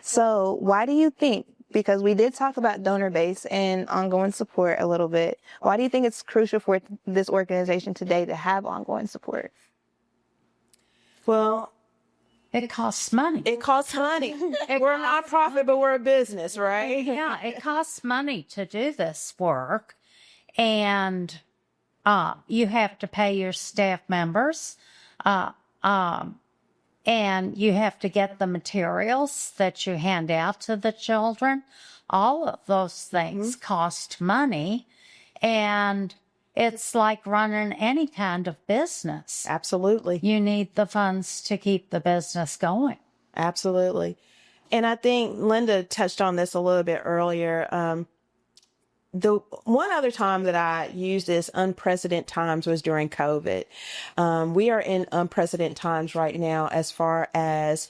So why do you think, because we did talk about donor base and ongoing support a little bit, why do you think it's crucial for this organization today to have ongoing support? Well, it costs money. It costs money. We're a nonprofit, but we're a business, right? Yeah, it costs money to do this work. And you have to pay your staff members. And you have to get the materials that you hand out to the children. All of those things cost money. And it's like running any kind of business. Absolutely. You need the funds to keep the business going. Absolutely. And I think Linda touched on this a little bit earlier. The one other time that I used this unprecedented times was during COVID. We are in unprecedented times right now as far as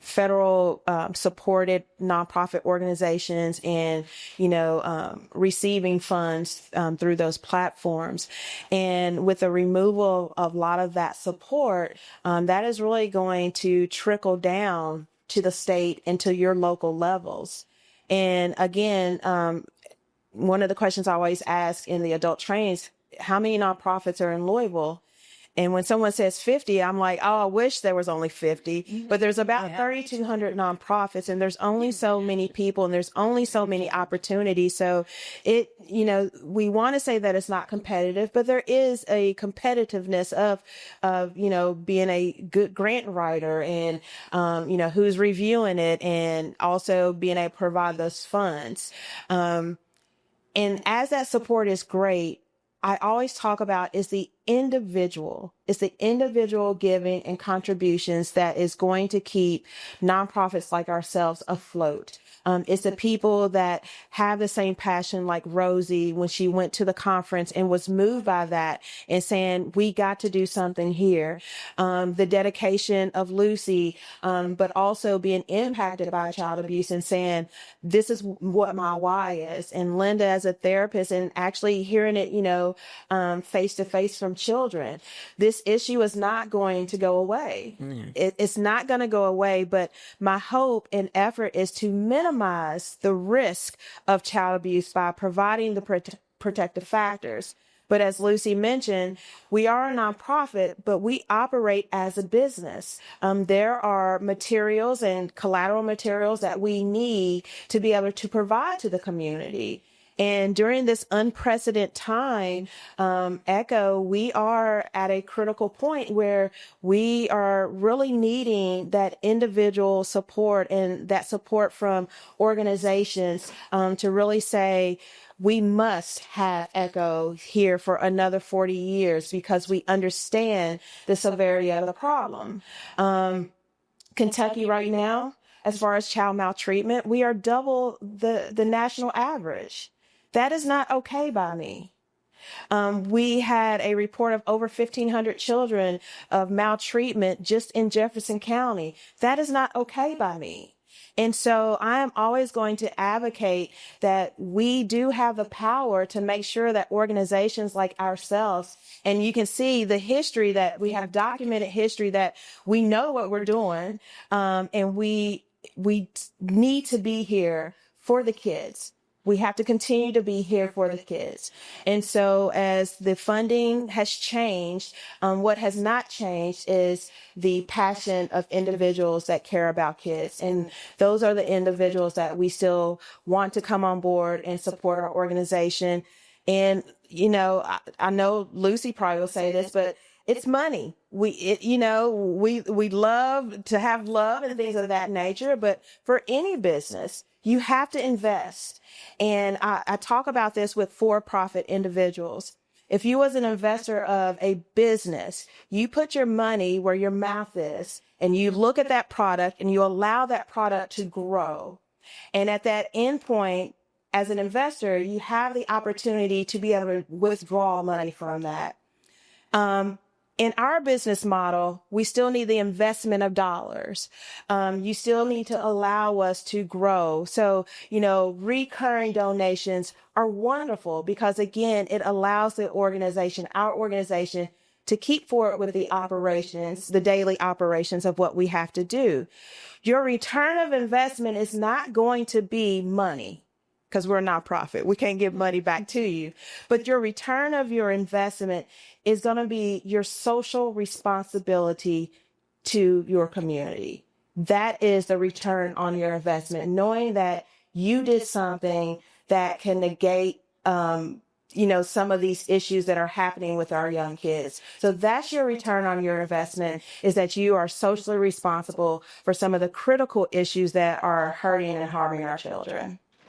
federal supported nonprofit organizations and, receiving funds through those platforms. And with the removal of a lot of that support, that is really going to trickle down to the state and to your local levels. And again, one of the questions I always ask in the adult trainings, how many nonprofits are in Louisville? And when someone says 50, I'm like, oh, I wish there was only 50. But there's about 3,200 nonprofits, and there's only so many people, and there's only so many opportunities. So we want to say that it's not competitive, but there is a competitiveness of being a good grant writer and, who's reviewing it, and also being able to provide those funds. And as that support is great, I always talk about is the individual giving and contributions that is going to keep nonprofits like ourselves afloat. It's the people that have the same passion like Rosie when she went to the conference and was moved by that and saying, we got to do something here. The dedication of Lucy, but also being impacted by child abuse and saying, this is what my why is. And Linda as a therapist and actually hearing it, face to face from children. This issue is not going to go away. It's not going to go away, but my hope and effort is to minimize the risk of child abuse by providing the protective factors. But as Lucy mentioned, we are a nonprofit, but we operate as a business. There are materials and collateral materials that we need to be able to provide to the community. And during this unprecedented time, ECHO, we are at a critical point where we are really needing that individual support and that support from organizations to really say, we must have ECHO here for another 40 years because we understand the severity of the problem. Kentucky right now, as far as child maltreatment, we are double the national average. That is not okay by me. We had a report of over 1,500 children of maltreatment just in Jefferson County. That is not okay by me. And so I am always going to advocate that we do have the power to make sure that organizations like ourselves, and you can see the history that we have documented history that we know what we're doing. And we need to be here for the kids. We have to continue to be here for the kids. And so as the funding has changed, what has not changed is the passion of individuals that care about kids. And those are the individuals that we still want to come on board and support our organization. And, I know Lucy probably will say this, but it's money. We love to have love and things of that nature, but for any business, you have to invest. And I talk about this with for-profit individuals. If you as an investor of a business, you put your money where your mouth is and you look at that product and you allow that product to grow. And at that end point, as an investor, you have the opportunity to be able to withdraw money from that. In our business model, we still need the investment of dollars. You still need to allow us to grow. So, recurring donations are wonderful because, again, it allows our organization to keep forward with the operations, the daily operations of what we have to do. Your return of investment is not going to be money, because we're a nonprofit. We can't give money back to you. But your return of your investment is going to be your social responsibility to your community. That is the return on your investment, knowing that you did something that can negate, some of these issues that are happening with our young kids. So that's your return on your investment, is that you are socially responsible for some of the critical issues that are hurting and harming our children.